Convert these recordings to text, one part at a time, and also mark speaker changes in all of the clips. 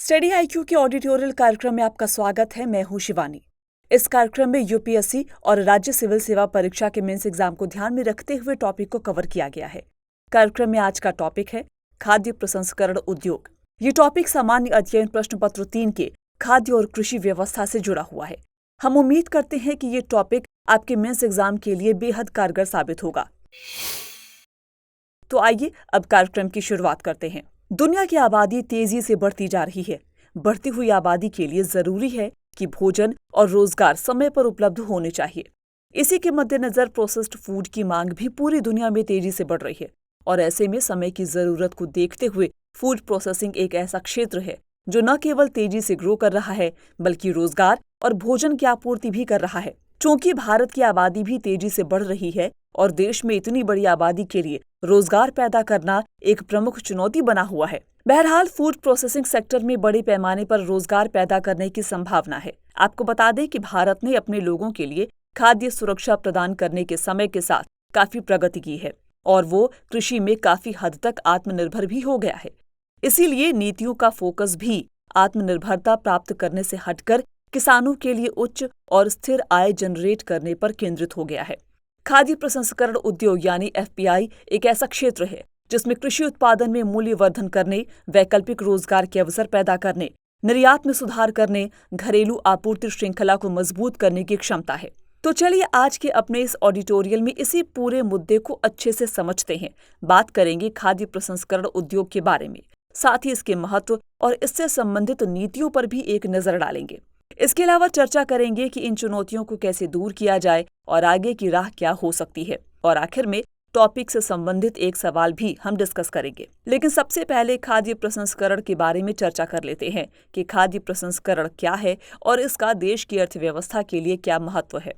Speaker 1: Study IQ के ऑडिटोरियल कार्यक्रम में आपका स्वागत है। मैं हूं शिवानी। इस कार्यक्रम में यूपीएससी और राज्य सिविल सेवा परीक्षा के मेंस एग्जाम को ध्यान में रखते हुए टॉपिक को कवर किया गया है। कार्यक्रम में आज का टॉपिक है खाद्य प्रसंस्करण उद्योग। ये टॉपिक सामान्य अध्ययन प्रश्न पत्र 3 के खाद्य और कृषि व्यवस्था से जुड़ा हुआ है। हम उम्मीद करते हैं कि ये टॉपिक आपके मेंस एग्जाम के लिए बेहद कारगर साबित होगा। तो आइए अब कार्यक्रम की शुरुआत करते हैं। दुनिया की आबादी तेजी से बढ़ती जा रही है। बढ़ती हुई आबादी के लिए जरूरी है कि भोजन और रोजगार समय पर उपलब्ध होने चाहिए। इसी के मद्देनजर प्रोसेस्ड फूड की मांग भी पूरी दुनिया में तेजी से बढ़ रही है और ऐसे में समय की जरूरत को देखते हुए फूड प्रोसेसिंग एक ऐसा क्षेत्र है जो न केवल तेजी से ग्रो कर रहा है बल्कि रोजगार और भोजन की आपूर्ति भी कर रहा है। चूंकि भारत की आबादी भी तेजी से बढ़ रही है और देश में इतनी बड़ी आबादी के लिए रोजगार पैदा करना एक प्रमुख चुनौती बना हुआ है। बहरहाल फूड प्रोसेसिंग सेक्टर में बड़े पैमाने पर रोजगार पैदा करने की संभावना है। आपको बता दें कि भारत ने अपने लोगों के लिए खाद्य सुरक्षा प्रदान करने के समय के साथ काफी प्रगति की है और वो कृषि में काफी हद तक आत्मनिर्भर भी हो गया है। इसीलिए नीतियों का फोकस भी आत्मनिर्भरता प्राप्त करने से हटकर किसानों के लिए उच्च और स्थिर आय जनरेट करने पर केंद्रित हो गया है। खाद्य प्रसंस्करण उद्योग यानी एफपीआई एक ऐसा क्षेत्र है जिसमें कृषि उत्पादन में मूल्य वर्धन करने, वैकल्पिक रोजगार के अवसर पैदा करने, निर्यात में सुधार करने, घरेलू आपूर्ति श्रृंखला को मजबूत करने की क्षमता है। तो चलिए आज के अपने इस ऑडिटोरियल में इसी पूरे मुद्दे को अच्छे से समझते हैं। बात करेंगे खाद्य प्रसंस्करण उद्योग के बारे में, साथ ही इसके महत्व और इससे संबंधित नीतियों पर भी एक नजर डालेंगे। इसके अलावा चर्चा करेंगे कि इन चुनौतियों को कैसे दूर किया जाए और आगे की राह क्या हो सकती है। और आखिर में टॉपिक से संबंधित एक सवाल भी हम डिस्कस करेंगे। लेकिन सबसे पहले खाद्य प्रसंस्करण के बारे में चर्चा कर लेते हैं कि खाद्य प्रसंस्करण क्या है और इसका देश की अर्थव्यवस्था के लिए क्या महत्व है।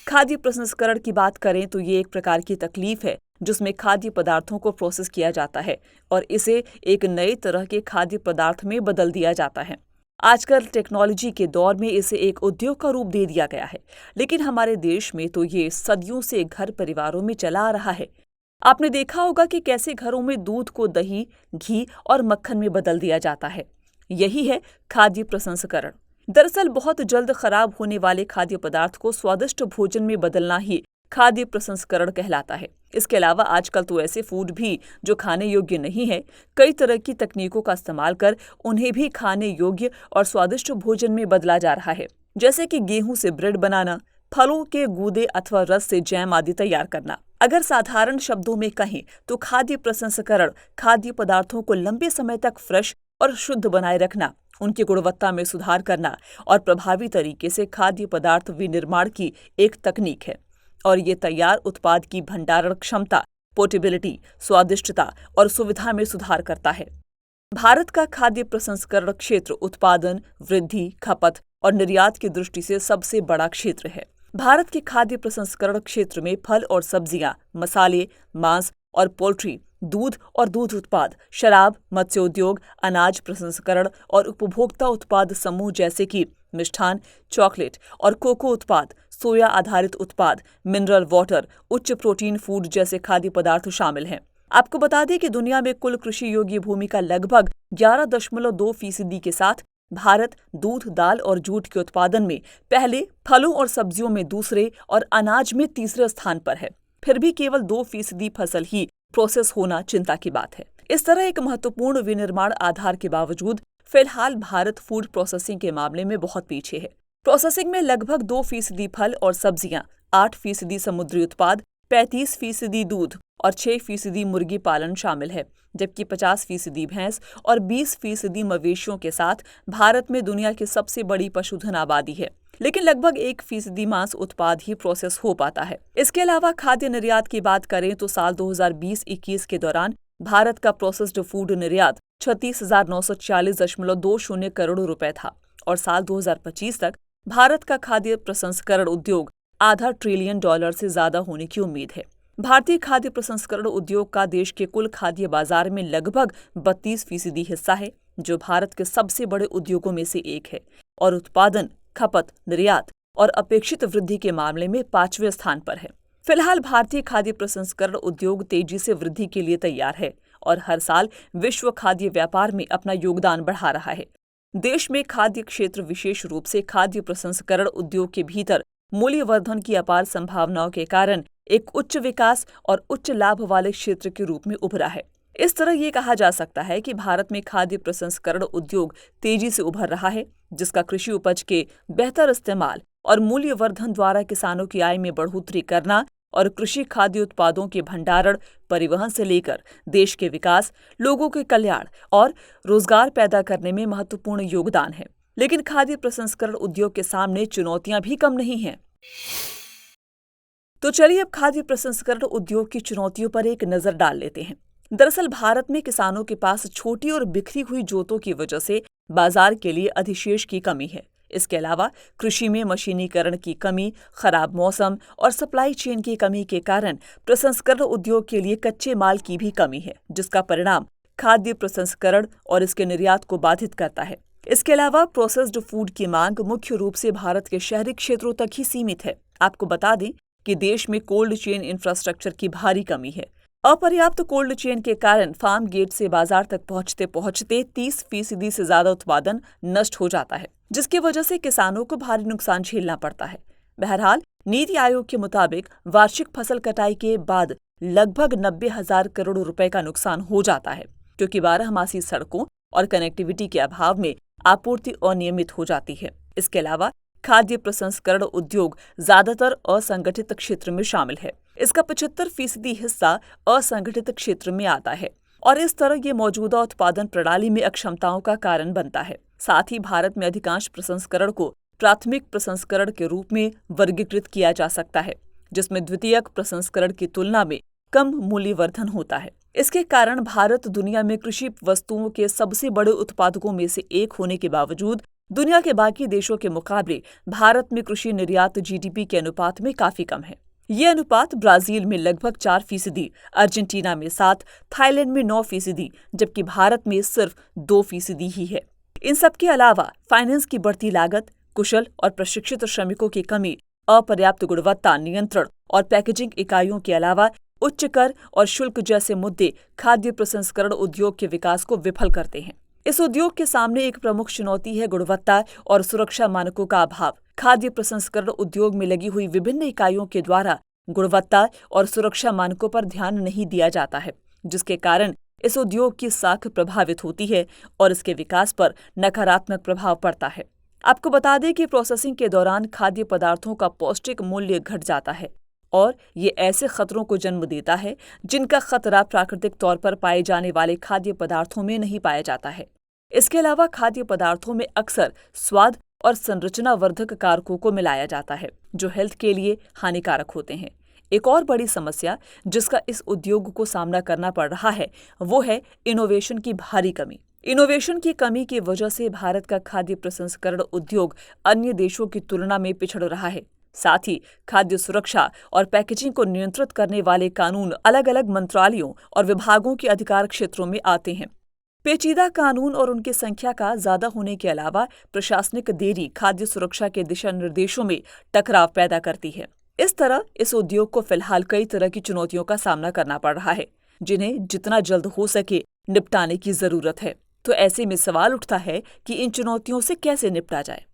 Speaker 1: खाद्य प्रसंस्करण की बात करें तो ये एक प्रकार की तकलीफ है जिसमें खाद्य पदार्थों को प्रोसेस किया जाता है और इसे एक नए तरह के खाद्य पदार्थ में बदल दिया जाता है। आजकल टेक्नोलॉजी के दौर में इसे एक उद्योग का रूप दे दिया गया है, लेकिन हमारे देश में तो ये सदियों से घर परिवारों में चला आ रहा है। आपने देखा होगा कि कैसे घरों में दूध को दही, घी और मक्खन में बदल दिया जाता है। यही है खाद्य प्रसंस्करण। दरअसल बहुत जल्द खराब होने वाले खाद्य पदार्थ को स्वादिष्ट भोजन में बदलना ही खाद्य प्रसंस्करण कहलाता है। इसके अलावा आजकल तो ऐसे फूड भी जो खाने योग्य नहीं है, कई तरह की तकनीकों का इस्तेमाल कर उन्हें भी खाने योग्य और स्वादिष्ट भोजन में बदला जा रहा है। जैसे कि गेहूं से ब्रेड बनाना, फलों के गूदे अथवा रस से जैम आदि तैयार करना। अगर साधारण शब्दों में कहें तो खाद्य प्रसंस्करण खाद्य पदार्थों को लंबे समय तक फ्रेश और शुद्ध बनाए रखना, उनकी गुणवत्ता में सुधार करना और प्रभावी तरीके से खाद्य पदार्थ विनिर्माण की एक तकनीक है। और ये तैयार उत्पाद की भंडारण क्षमता, पोर्टेबिलिटी, स्वादिष्टता और सुविधा में सुधार करता है। भारत का खाद्य प्रसंस्करण क्षेत्र उत्पादन, वृद्धि, खपत और निर्यात की दृष्टि से सबसे बड़ा क्षेत्र है। भारत के खाद्य प्रसंस्करण क्षेत्र में फल और सब्जियां, मसाले, मांस और पोल्ट्री, दूध और दूध उत्पाद, शराब, मत्स्य उद्योग, अनाज प्रसंस्करण और उपभोक्ता उत्पाद समूह जैसे कि मिष्ठान, चॉकलेट और कोको उत्पाद, सोया आधारित उत्पाद, मिनरल वाटर, उच्च प्रोटीन फूड जैसे खाद्य पदार्थ शामिल हैं। आपको बता दें कि दुनिया में कुल कृषि योग्य भूमि का लगभग 11.2% के साथ भारत दूध, दाल और जूट के उत्पादन में पहले, फलों और सब्जियों में दूसरे और अनाज में तीसरे स्थान पर है। फिर भी केवल 2% फसल ही प्रोसेस होना चिंता की बात है। इस तरह एक महत्वपूर्ण विनिर्माण आधार के बावजूद फिलहाल भारत फूड प्रोसेसिंग के मामले में बहुत पीछे है। प्रोसेसिंग में लगभग 2% फल और सब्जियां, 8% समुद्री उत्पाद, 35% दूध और 6% मुर्गी पालन शामिल है, जबकि 50% भैंस और 20% मवेशियों के साथ भारत में दुनिया की सबसे बड़ी पशुधन आबादी है। लेकिन लगभग 1% मांस उत्पाद ही प्रोसेस हो पाता है। इसके अलावा खाद्य निर्यात की बात करें तो साल 2020-21 के दौरान भारत का प्रोसेस्ड फूड निर्यात 36,940.20 करोड़ रुपए था और साल 2025 तक भारत का खाद्य प्रसंस्करण उद्योग $0.5 ट्रिलियन से ज्यादा होने की उम्मीद है। भारतीय खाद्य प्रसंस्करण उद्योग का देश के कुल खाद्य बाजार में लगभग 32% हिस्सा है, जो भारत के सबसे बड़े उद्योगों में से एक है और उत्पादन, खपत, निर्यात और अपेक्षित वृद्धि के मामले में 5वें स्थान पर है। फिलहाल भारतीय खाद्य प्रसंस्करण उद्योग तेजी से वृद्धि के लिए तैयार है और हर साल विश्व खाद्य व्यापार में अपना योगदान बढ़ा रहा है। देश में खाद्य क्षेत्र विशेष रूप से खाद्य प्रसंस्करण उद्योग के भीतर मूल्यवर्धन की अपार संभावनाओं के कारण एक उच्च विकास और उच्च लाभ वाले क्षेत्र के रूप में उभरा है। इस तरह ये कहा जा सकता है कि भारत में खाद्य प्रसंस्करण उद्योग तेजी से उभर रहा है, जिसका कृषि उपज के बेहतर इस्तेमाल और मूल्यवर्धन द्वारा किसानों की आय में बढ़ोतरी करना और कृषि खाद्य उत्पादों के भंडारण, परिवहन से लेकर देश के विकास, लोगों के कल्याण और रोजगार पैदा करने में महत्वपूर्ण योगदान है। लेकिन खाद्य प्रसंस्करण उद्योग के सामने चुनौतियां भी कम नहीं हैं। तो चलिए अब खाद्य प्रसंस्करण उद्योग की चुनौतियों पर एक नजर डाल लेते हैं। दरअसल भारत में किसानों के पास छोटी और बिखरी हुई जोतों की वजह से बाजार के लिए अधिशेष की कमी है। इसके अलावा कृषि में मशीनीकरण की कमी, खराब मौसम और सप्लाई चेन की कमी के कारण प्रसंस्करण उद्योग के लिए कच्चे माल की भी कमी है, जिसका परिणाम खाद्य प्रसंस्करण और इसके निर्यात को बाधित करता है। इसके अलावा प्रोसेस्ड फूड की मांग मुख्य रूप से भारत के शहरी क्षेत्रों तक ही सीमित है। आपको बता दें कि देश में कोल्ड चेन इंफ्रास्ट्रक्चर की भारी कमी है। अपर्याप्त कोल्ड चेन के कारण फार्म गेट से बाजार तक पहुंचते पहुंचते 30% से ज्यादा उत्पादन नष्ट हो जाता है, जिसकी वजह से किसानों को भारी नुकसान झेलना पड़ता है। बहरहाल, नीति आयोग के मुताबिक वार्षिक फसल कटाई के बाद लगभग 90,000 करोड़ रुपए का नुकसान हो जाता है, क्योंकि 12मासी सड़कों और कनेक्टिविटी के अभाव में आपूर्ति अनियमित हो जाती है। इसके अलावा खाद्य प्रसंस्करण उद्योग ज्यादातर असंगठित क्षेत्र में शामिल है। इसका 75% हिस्सा असंगठित क्षेत्र में आता है और इस तरह ये मौजूदा उत्पादन प्रणाली में अक्षमताओं का कारण बनता है। साथ ही भारत में अधिकांश प्रसंस्करण को प्राथमिक प्रसंस्करण के रूप में वर्गीकृत किया जा सकता है, जिसमें द्वितीयक प्रसंस्करण की तुलना में कम मूल्यवर्धन होता है। इसके कारण भारत दुनिया में कृषि वस्तुओं के सबसे बड़े उत्पादकों में से एक होने के बावजूद दुनिया के बाकी देशों के मुकाबले भारत में कृषि निर्यात जीडीपी के अनुपात में काफी कम है। ये अनुपात ब्राजील में लगभग 4%, अर्जेंटीना में 7%, थाईलैंड में 9%, जबकि भारत में सिर्फ 2% ही है। इन सब के अलावा फाइनेंस की बढ़ती लागत, कुशल और प्रशिक्षित श्रमिकों की कमी, अपर्याप्त गुणवत्ता नियंत्रण और पैकेजिंग इकाइयों के अलावा उच्च कर और शुल्क जैसे मुद्दे खाद्य प्रसंस्करण उद्योग के विकास को विफल करते हैं। इस उद्योग के सामने एक प्रमुख चुनौती है गुणवत्ता और सुरक्षा मानकों का अभाव। खाद्य प्रसंस्करण उद्योग में लगी हुई विभिन्न इकाइयों के द्वारा गुणवत्ता और सुरक्षा मानकों पर ध्यान नहीं दिया जाता है, जिसके कारण इस उद्योग की साख प्रभावित होती है और इसके विकास पर नकारात्मक प्रभाव पड़ता है। आपको बता दें कि प्रोसेसिंग के दौरान खाद्य पदार्थों का पौष्टिक मूल्य घट जाता है और ये ऐसे खतरों को जन्म देता है जिनका खतरा प्राकृतिक तौर पर पाए जाने वाले खाद्य पदार्थों में नहीं पाया जाता है। इसके अलावा खाद्य पदार्थों में अक्सर स्वाद और संरचना वर्धक कारकों को मिलाया जाता है, जो हेल्थ के लिए हानिकारक होते हैं। एक और बड़ी समस्या जिसका इस उद्योग को सामना करना पड़ रहा है, वो है इनोवेशन की भारी कमी। इनोवेशन की कमी की वजह से भारत का खाद्य प्रसंस्करण उद्योग अन्य देशों की तुलना में पिछड़ रहा है। साथ ही खाद्य सुरक्षा और पैकेजिंग को नियंत्रित करने वाले कानून अलग अलग मंत्रालयों और विभागों के अधिकार क्षेत्रों में आते हैं। पेचीदा कानून और उनकी संख्या का ज्यादा होने के अलावा प्रशासनिक देरी खाद्य सुरक्षा के दिशा निर्देशों में टकराव पैदा करती है। इस तरह इस उद्योग को फिलहाल कई तरह की चुनौतियों का सामना करना पड़ रहा है, जिन्हें जितना जल्द हो सके निपटाने की जरूरत है। तो ऐसे में सवाल उठता है कि इन चुनौतियों से कैसे निपटा जाए।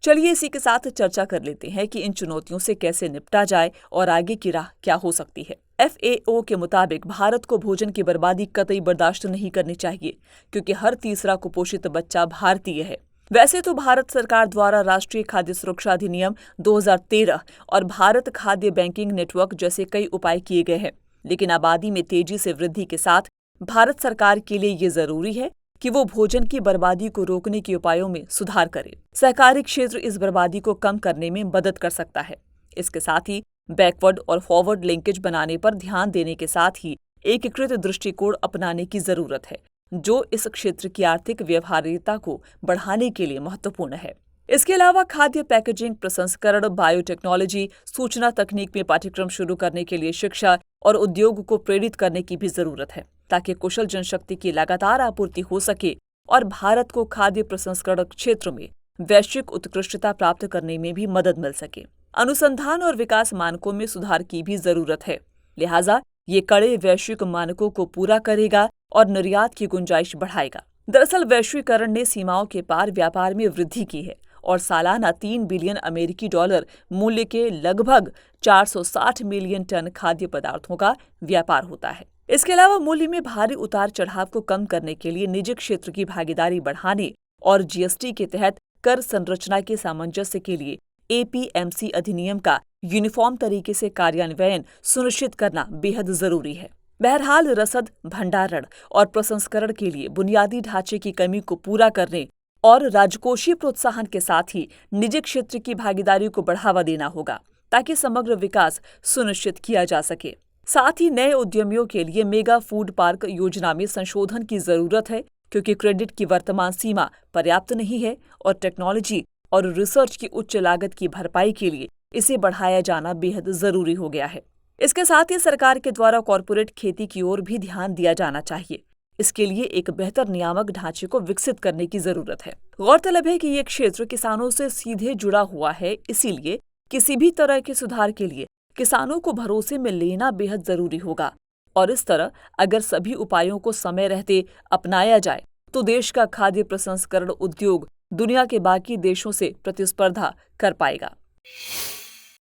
Speaker 1: चलिए इसी के साथ चर्चा कर लेते हैं कि इन चुनौतियों से कैसे निपटा जाए और आगे की राह क्या हो सकती है। FAO के मुताबिक भारत को भोजन की बर्बादी कतई बर्दाश्त नहीं करनी चाहिए, क्योंकि हर तीसरा कुपोषित बच्चा भारतीय है। वैसे तो भारत सरकार द्वारा राष्ट्रीय खाद्य सुरक्षा अधिनियम 2013 और भारत खाद्य बैंकिंग नेटवर्क जैसे कई उपाय किए गए हैं, लेकिन आबादी में तेजी से वृद्धि के साथ भारत सरकार के लिए ये जरूरी है कि वो भोजन की बर्बादी को रोकने के उपायों में सुधार करे। सहकारी क्षेत्र इस बर्बादी को कम करने में मदद कर सकता है। इसके साथ ही बैकवर्ड और फॉरवर्ड लिंकेज बनाने पर ध्यान देने के साथ ही एकीकृत दृष्टिकोण अपनाने की जरूरत है, जो इस क्षेत्र की आर्थिक व्यवहार्यता को बढ़ाने के लिए महत्वपूर्ण है। इसके अलावा खाद्य पैकेजिंग, प्रसंस्करण, बायोटेक्नोलॉजी, सूचना तकनीक में पाठ्यक्रम शुरू करने के लिए शिक्षा और उद्योग को प्रेरित करने की भी जरूरत है, ताकि कुशल जनशक्ति की लगातार आपूर्ति हो सके और भारत को खाद्य प्रसंस्करण क्षेत्र में वैश्विक उत्कृष्टता प्राप्त करने में भी मदद मिल सके। अनुसंधान और विकास मानकों में सुधार की भी जरूरत है। लिहाजा ये कड़े वैश्विक मानकों को पूरा करेगा और निर्यात की गुंजाइश बढ़ाएगा। दरअसल वैश्वीकरण ने सीमाओं के पार व्यापार में वृद्धि की है और सालाना 3 बिलियन अमेरिकी डॉलर मूल्य के लगभग 460 मिलियन टन खाद्य पदार्थों का व्यापार होता है। इसके अलावा मूल्य में भारी उतार चढ़ाव को कम करने के लिए निजी क्षेत्र की भागीदारी बढ़ाने और जीएसटी के तहत कर संरचना के सामंजस्य के लिए एपीएमसी अधिनियम का यूनिफॉर्म तरीके से कार्यान्वयन सुनिश्चित करना बेहद जरूरी है। बहरहाल रसद, भंडारण और प्रसंस्करण के लिए बुनियादी ढांचे की कमी को पूरा करने और राजकोषीय प्रोत्साहन के साथ ही निजी क्षेत्र की भागीदारी को बढ़ावा देना होगा ताकि समग्र विकास सुनिश्चित किया जा सके। साथ ही नए उद्यमियों के लिए मेगा फूड पार्क योजना में संशोधन की जरूरत है क्योंकि क्रेडिट की वर्तमान सीमा पर्याप्त नहीं है और टेक्नोलॉजी और रिसर्च की उच्च लागत की भरपाई के लिए इसे बढ़ाया जाना बेहद जरूरी हो गया है। इसके साथ ही सरकार के द्वारा कॉरपोरेट खेती की ओर भी ध्यान दिया जाना चाहिए। इसके लिए एक बेहतर नियामक ढांचे को विकसित करने की जरूरत है। गौरतलब है कि ये क्षेत्र किसानों से सीधे जुड़ा हुआ है, इसीलिए किसी भी तरह के सुधार के लिए किसानों को भरोसे में लेना बेहद जरूरी होगा और इस तरह अगर सभी उपायों को समय रहते अपनाया जाए तो देश का खाद्य प्रसंस्करण उद्योग दुनिया के बाकी देशों से प्रतिस्पर्धा कर पाएगा।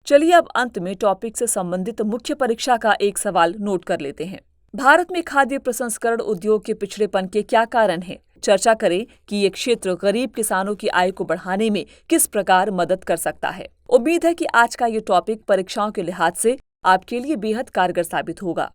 Speaker 1: चलिए अब अंत में टॉपिक से संबंधित मुख्य परीक्षा का एक सवाल नोट कर लेते हैं। भारत में खाद्य प्रसंस्करण उद्योग के पिछड़ेपन के क्या कारण हैं? चर्चा करें कि ये क्षेत्र गरीब किसानों की आय को बढ़ाने में किस प्रकार मदद कर सकता है। उम्मीद है कि आज का ये टॉपिक परीक्षाओं के लिहाज से आपके लिए बेहद कारगर साबित होगा।